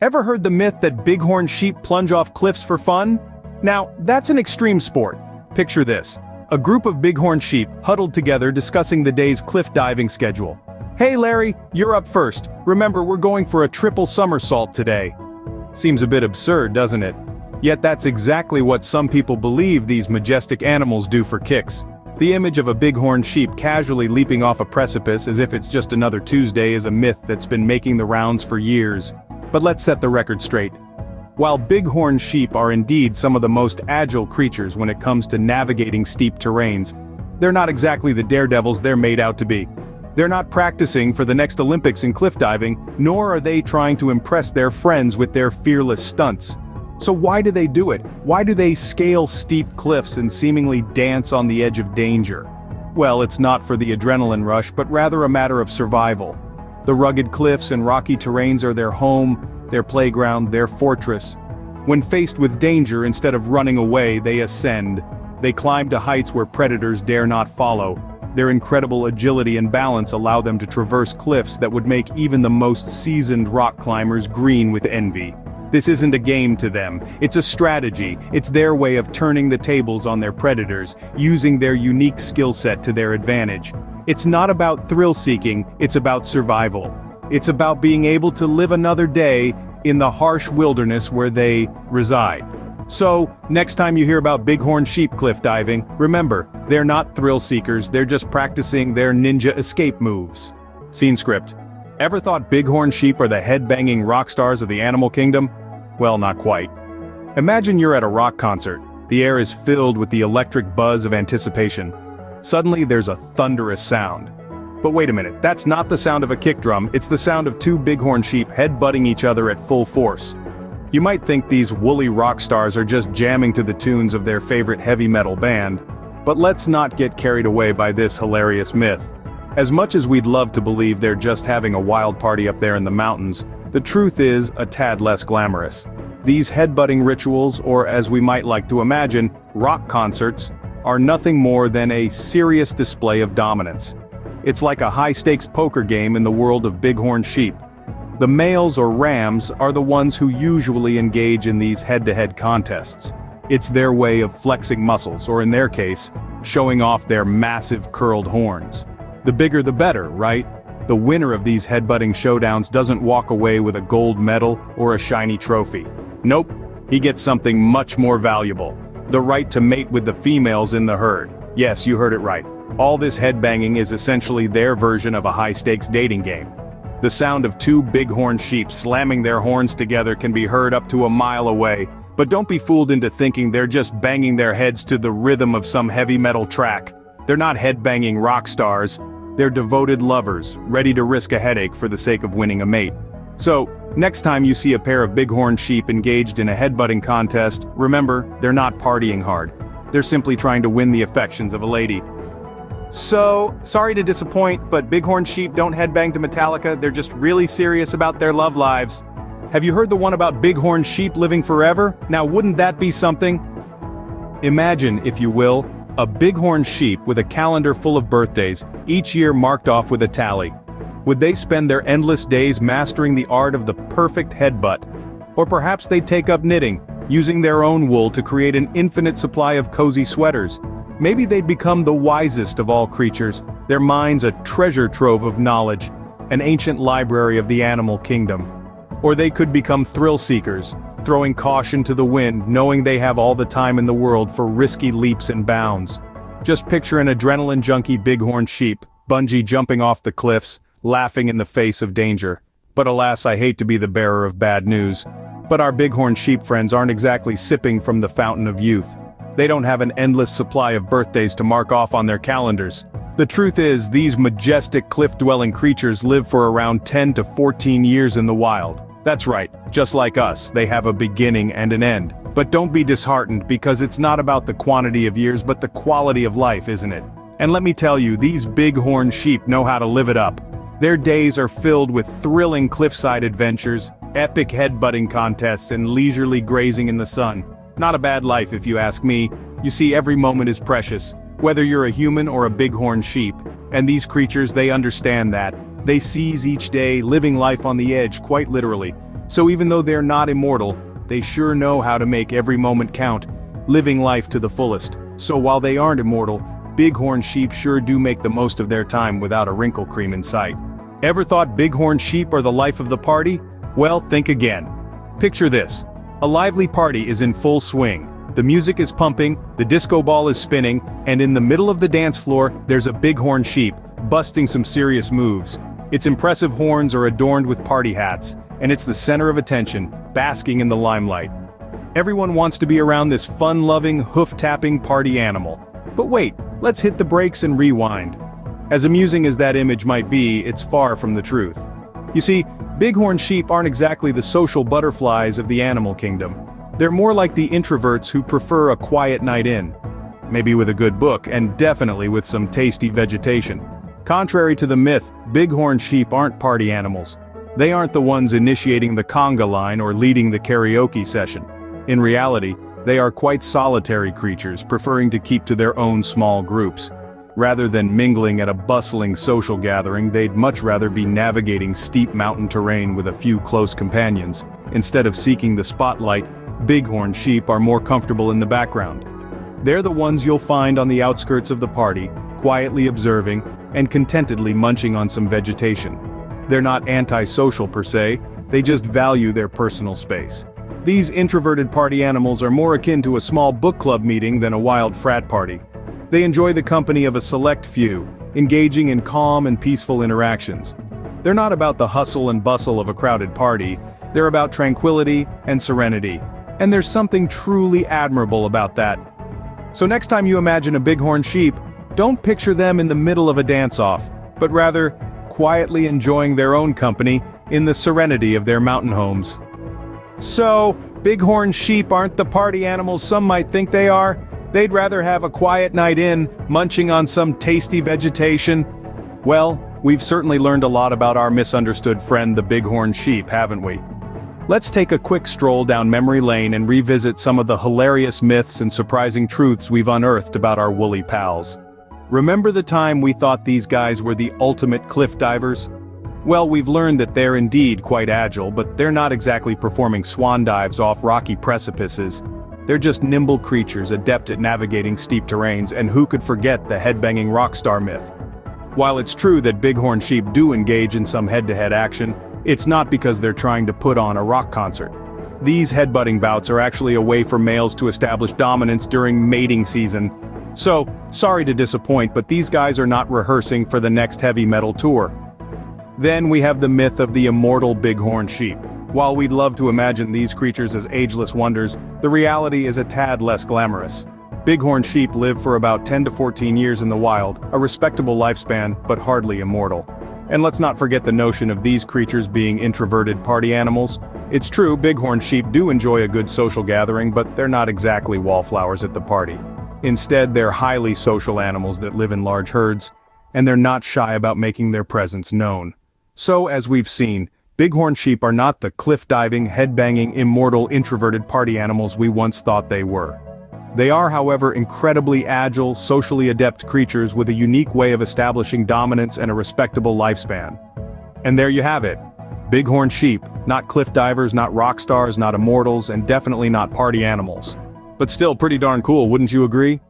Ever heard the myth that bighorn sheep plunge off cliffs for fun? Now, that's an extreme sport. Picture this. A group of bighorn sheep huddled together discussing the day's cliff diving schedule. "Hey Larry, you're up first. Remember, we're going for a triple somersault today." Seems a bit absurd, doesn't it? Yet that's exactly what some people believe these majestic animals do for kicks. The image of a bighorn sheep casually leaping off a precipice as if it's just another Tuesday is a myth that's been making the rounds for years. But let's set the record straight. While bighorn sheep are indeed some of the most agile creatures when it comes to navigating steep terrains, they're not exactly the daredevils they're made out to be. They're not practicing for the next Olympics in cliff diving, nor are they trying to impress their friends with their fearless stunts. So why do they do it? Why do they scale steep cliffs and seemingly dance on the edge of danger? Well, it's not for the adrenaline rush, but rather a matter of survival. The rugged cliffs and rocky terrains are their home, their playground, their fortress. When faced with danger, instead of running away, they ascend. They climb to heights where predators dare not follow. Their incredible agility and balance allow them to traverse cliffs that would make even the most seasoned rock climbers green with envy. This isn't a game to them, it's a strategy. It's their way of turning the tables on their predators, using their unique skill set to their advantage. It's not about thrill-seeking, it's about survival. It's about being able to live another day in the harsh wilderness where they reside. So, next time you hear about bighorn sheep cliff diving, remember, they're not thrill seekers, they're just practicing their ninja escape moves. Scene script. Ever thought bighorn sheep are the head-banging rock stars of the animal kingdom? Well, not quite. Imagine you're at a rock concert. The air is filled with the electric buzz of anticipation. Suddenly there's a thunderous sound. But wait a minute, that's not the sound of a kick drum, it's the sound of two bighorn sheep head-butting each other at full force. You might think these woolly rock stars are just jamming to the tunes of their favorite heavy metal band, but let's not get carried away by this hilarious myth. As much as we'd love to believe they're just having a wild party up there in the mountains, the truth is a tad less glamorous. These headbutting rituals, or as we might like to imagine, rock concerts, are nothing more than a serious display of dominance. It's like a high-stakes poker game in the world of bighorn sheep. The males or rams are the ones who usually engage in these head-to-head contests. It's their way of flexing muscles, or in their case, showing off their massive curled horns. The bigger the better, right? The winner of these headbutting showdowns doesn't walk away with a gold medal or a shiny trophy. Nope, he gets something much more valuable. The right to mate with the females in the herd. Yes, you heard it right. All this headbanging is essentially their version of a high-stakes dating game. The sound of two bighorn sheep slamming their horns together can be heard up to a mile away, but don't be fooled into thinking they're just banging their heads to the rhythm of some heavy metal track. They're not headbanging rock stars, they're devoted lovers, ready to risk a headache for the sake of winning a mate. So, next time you see a pair of bighorn sheep engaged in a headbutting contest, remember, they're not partying hard. They're simply trying to win the affections of a lady. So, sorry to disappoint, but bighorn sheep don't headbang to Metallica, they're just really serious about their love lives. Have you heard the one about bighorn sheep living forever? Now wouldn't that be something? Imagine, if you will, a bighorn sheep with a calendar full of birthdays, each year marked off with a tally. Would they spend their endless days mastering the art of the perfect headbutt? Or perhaps they'd take up knitting, using their own wool to create an infinite supply of cozy sweaters. Maybe they'd become the wisest of all creatures, their minds a treasure trove of knowledge, an ancient library of the animal kingdom. Or they could become thrill seekers, throwing caution to the wind, knowing they have all the time in the world for risky leaps and bounds. Just picture an adrenaline junkie bighorn sheep, bungee jumping off the cliffs, laughing in the face of danger. But alas, I hate to be the bearer of bad news, but our bighorn sheep friends aren't exactly sipping from the fountain of youth. They don't have an endless supply of birthdays to mark off on their calendars. The truth is, these majestic cliff-dwelling creatures live for around 10 to 14 years in the wild. That's right, just like us, they have a beginning and an end. But don't be disheartened, because it's not about the quantity of years but the quality of life, isn't it? And let me tell you, these bighorn sheep know how to live it up. Their days are filled with thrilling cliffside adventures, epic headbutting contests, and leisurely grazing in the sun. Not a bad life if you ask me. You see, every moment is precious, whether you're a human or a bighorn sheep. And these creatures, they understand that. They seize each day, living life on the edge, quite literally. So even though they're not immortal, they sure know how to make every moment count, living life to the fullest. So while they aren't immortal, bighorn sheep sure do make the most of their time without a wrinkle cream in sight. Ever thought bighorn sheep are the life of the party? Well, think again. Picture this. A lively party is in full swing. The music is pumping, the disco ball is spinning, and in the middle of the dance floor, there's a bighorn sheep, busting some serious moves. Its impressive horns are adorned with party hats, and it's the center of attention, basking in the limelight. Everyone wants to be around this fun-loving, hoof-tapping party animal. But wait, let's hit the brakes and rewind. As amusing as that image might be, it's far from the truth. You see, bighorn sheep aren't exactly the social butterflies of the animal kingdom. They're more like the introverts who prefer a quiet night in. Maybe with a good book, and definitely with some tasty vegetation. Contrary to the myth, bighorn sheep aren't party animals. They aren't the ones initiating the conga line or leading the karaoke session. In reality, they are quite solitary creatures, preferring to keep to their own small groups. Rather than mingling at a bustling social gathering, they'd much rather be navigating steep mountain terrain with a few close companions. Instead of seeking the spotlight, bighorn sheep are more comfortable in the background. They're the ones you'll find on the outskirts of the party, quietly observing, and contentedly munching on some vegetation. They're not antisocial per se, they just value their personal space. These introverted party animals are more akin to a small book club meeting than a wild frat party. They enjoy the company of a select few, engaging in calm and peaceful interactions. They're not about the hustle and bustle of a crowded party, they're about tranquility and serenity. And there's something truly admirable about that. So next time you imagine a bighorn sheep, don't picture them in the middle of a dance-off, but rather, quietly enjoying their own company in the serenity of their mountain homes. So, bighorn sheep aren't the party animals some might think they are. They'd rather have a quiet night in, munching on some tasty vegetation. Well, we've certainly learned a lot about our misunderstood friend the bighorn sheep, haven't we? Let's take a quick stroll down memory lane and revisit some of the hilarious myths and surprising truths we've unearthed about our woolly pals. Remember the time we thought these guys were the ultimate cliff divers? Well, we've learned that they're indeed quite agile, but they're not exactly performing swan dives off rocky precipices. They're just nimble creatures adept at navigating steep terrains, and who could forget the headbanging rock star myth? While it's true that bighorn sheep do engage in some head-to-head action, it's not because they're trying to put on a rock concert. These headbutting bouts are actually a way for males to establish dominance during mating season. So, sorry to disappoint, but these guys are not rehearsing for the next heavy metal tour. Then we have the myth of the immortal bighorn sheep. While we'd love to imagine these creatures as ageless wonders, the reality is a tad less glamorous. Bighorn sheep live for about 10 to 14 years in the wild, a respectable lifespan, but hardly immortal. And let's not forget the notion of these creatures being introverted party animals. It's true, bighorn sheep do enjoy a good social gathering, but they're not exactly wallflowers at the party. Instead, they're highly social animals that live in large herds, and they're not shy about making their presence known. So, as we've seen, bighorn sheep are not the cliff-diving, head-banging, immortal, introverted party animals we once thought they were. They are, however, incredibly agile, socially adept creatures with a unique way of establishing dominance and a respectable lifespan. And there you have it. Bighorn sheep, not cliff divers, not rock stars, not immortals, and definitely not party animals. But still pretty darn cool, wouldn't you agree?